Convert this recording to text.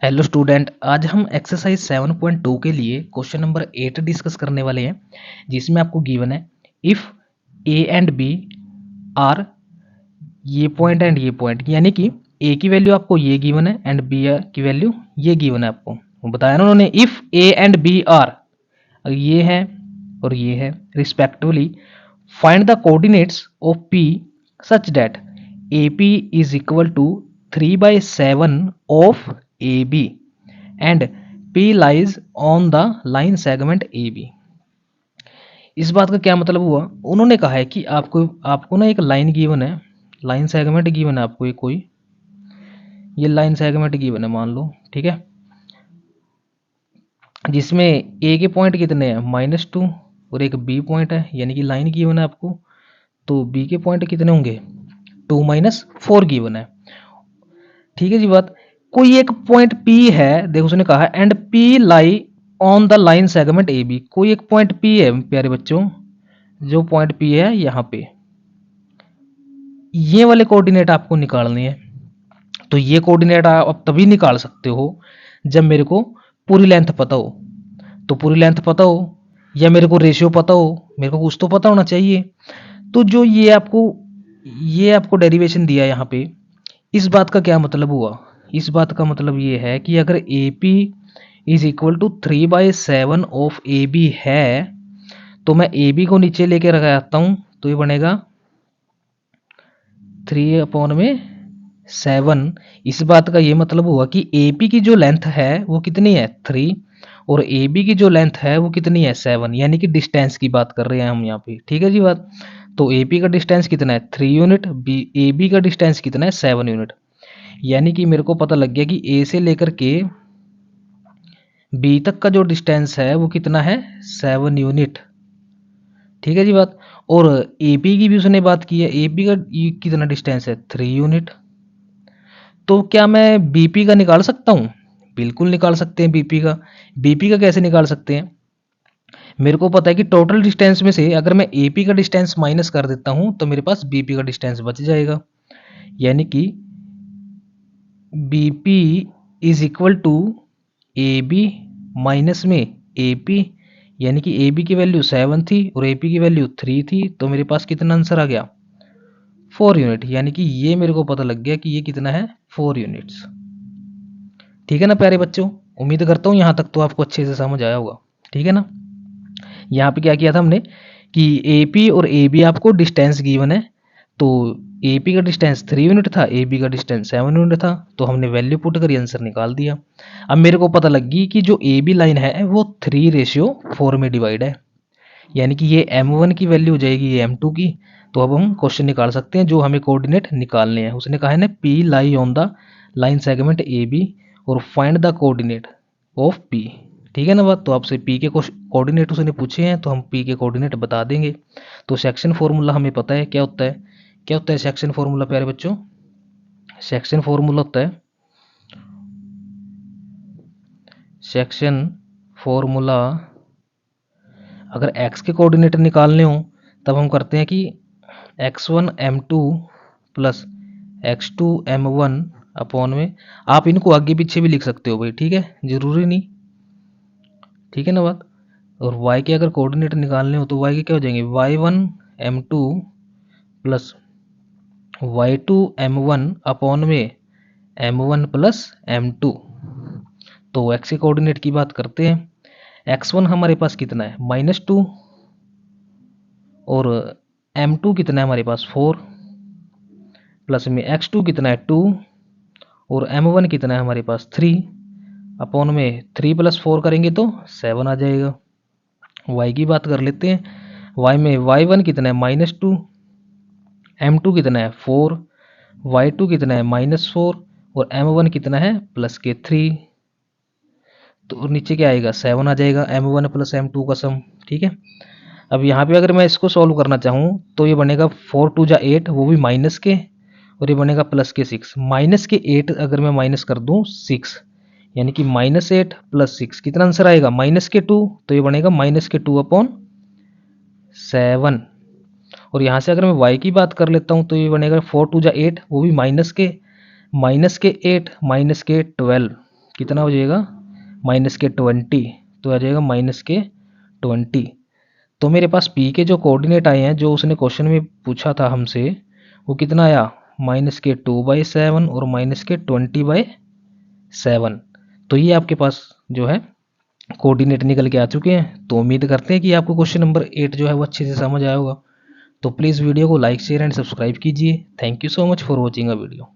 Hello student, आज हम exercise 7.2 के लिए क्वेश्चन नंबर 8 डिस्कस करने वाले हैं, जिसमें आपको गिवन है if A and B are ये पॉइंट एंड ये पॉइंट, यानी कि ए की वैल्यू आपको ये गिवन है एंड बी की वैल्यू ये गिवन है। आपको वो बताया ना उन्होंने, if A and B are ये है और ये है respectively, find the coordinates of P such that A P is equal to 3/7 of A B and P lies on the line segment AB। इस बात का क्या मतलब हुआ? उन्होंने कहा है कि आपको आपको ना एक लाइन गिवन है, लाइन सेगमेंट गिवन है आपको, एक कोई ये लाइन सेगमेंट गिवन है मान लो, ठीक है, जिसमें ए के पॉइंट कितने हैं -2 और एक बी पॉइंट है, यानी कि लाइन गिवन है आपको, तो बी के पॉइंट कितने होंगे 2-4 गिवन है। ठीक है जी बात। कोई एक पॉइंट P है, देखो उसने कहा and P lie on the line segment A B, कोई एक पॉइंट P है प्यारे बच्चों, जो पॉइंट P है यहाँ पे, ये वाले कोऑर्डिनेट आपको निकालने हैं। तो ये कोऑर्डिनेट आप तभी निकाल सकते हो जब मेरे को पूरी लेंथ पता हो। तो पूरी लेंथ पता हो या मेरे को रेशियो पता हो, मेरे को कुछ तो पता होना चाहिए। तो जो ये आपको डेरिवेशन दिया यहाँ पे, इस बात का क्या मतलब हुआ? इस बात का मतलब ये है कि अगर A P is equal to 3/7 of A B है, तो मैं ए बी को नीचे लेके रख आता हूँ, तो ये बनेगा 3/7। इस बात का ये मतलब हुआ कि ए पी की जो लेंथ है वो कितनी है 3 और ए बी की जो लेंथ है वो कितनी है 7, यानी कि डिस्टेंस की बात कर रहे हैं हम यहाँ पे। ठीक है जी बात। तो ए पी का डिस्टेंस कितना है 3 यूनिट, ए बी का डिस्टेंस कितना है 7 यूनिट, यानी कि मेरे को पता लग गया कि ए से लेकर के बी तक का जो डिस्टेंस है वो कितना है 7 यूनिट। ठीक है जी बात। और ए पी की भी उसने बात की है, ए पी का कितना डिस्टेंस है 3 यूनिट। तो क्या मैं बीपी का निकाल सकता हूँ? बिल्कुल निकाल सकते हैं बीपी का। बीपी का कैसे निकाल सकते हैं? मेरे को पता है कि टोटल डिस्टेंस में से अगर मैं एपी का डिस्टेंस माइनस कर देता हूं तो मेरे पास बीपी का डिस्टेंस बच जाएगा, यानी कि BP is equal to A B minus में ए पी, यानी कि ए बी की वैल्यू 7 थी और ए पी की वैल्यू 3 थी, तो मेरे पास कितना आंसर आ गया 4 यूनिट, यानी कि ये मेरे को पता लग गया कि ये कितना है 4 यूनिट्स। ठीक है ना प्यारे बच्चों, उम्मीद करता हूँ यहाँ तक तो आपको अच्छे से समझ आया होगा। ठीक है ना। यहाँ पे क्या किया था हमने कि ए पी और ए बी आपको डिस्टेंस गिवन है, तो ए पी का डिस्टेंस 3 यूनिट था, ए बी का डिस्टेंस 7 यूनिट था, तो हमने वैल्यू पुट कर आंसर निकाल दिया। अब मेरे को पता लग गई कि जो ए बी लाइन है वो 3:4 में डिवाइड है, यानी कि ये m1 की वैल्यू हो जाएगी ये m2 की। तो अब हम क्वेश्चन निकाल सकते हैं जो हमें कोऑर्डिनेट निकालने हैं। उसने कहा है ना P lie on the line segment A B और find the coordinate of P। ठीक है ना बात। तो आपसे P के कोऑर्डिनेट उसने पूछे हैं तो हम P के कोऑर्डिनेट बता देंगे। तो सेक्शन फॉर्मूला हमें पता है क्या होता है। क्या होता है सेक्शन फॉर्मूला प्यारे बच्चों? सेक्शन फॉर्मूला होता है, सेक्शन फॉर्मूला अगर x के कोऑर्डिनेट निकालने हो तब हम करते हैं कि x1 m2 plus x2 m1 upon में, आप इनको आगे पीछे भी लिख सकते हो भाई, ठीक है, जरूरी नहीं। ठीक है ना बात। और y के अगर कोऑर्डिनेट निकालने हो तो y के क्या हो जाएंगे y1 m2 plus y2 m1 upon में m1 प्लस m2। तो x के कोऑर्डिनेट की बात करते हैं। x1 हमारे पास कितना है -2 और m2 कितना है हमारे पास 4 प्लस में x2 कितना है 2 और m1 कितना है हमारे पास 3 अपॉन में 3 + 4 करेंगे तो 7 आ जाएगा। y की बात कर लेते हैं। y में y1 कितना है -2, m2 कितना है 4, y2 कितना है -4 और m1 कितना है +3। तो नीचे क्या आएगा 7 आ जाएगा, m1 + m2 का सम। ठीक है। अब यहाँ पे अगर मैं इसको सॉल्व करना चाहूँ तो ये बनेगा 4 × 2 = 8, वो भी माइनस के, और ये बनेगा +6। -8 अगर मैं माइनस कर दूँ 6, यानी कि -8 + 6 कितना आंसर आएगा -2, तो ये बनेगा -2/7। और यहाँ से अगर मैं y की बात कर लेता हूँ तो ये बनेगा 4 × 2 = 8, वो भी माइनस के, -8 -12, कितना हो जाएगा -20, तो आ जाएगा -20। तो मेरे पास पी के जो कोऑर्डिनेट आए हैं, जो उसने क्वेश्चन में पूछा था हमसे, वो कितना आया -2/7 और -20/7। तो ये आपके पास जो है कोऑर्डिनेट निकल के आ चुके हैं। तो उम्मीद करते हैं कि आपको क्वेश्चन नंबर 8 जो है वो अच्छे से समझ आया होगा। तो प्लीज़ वीडियो को लाइक शेयर एंड सब्सक्राइब कीजिए। Thank you so much for watching a video.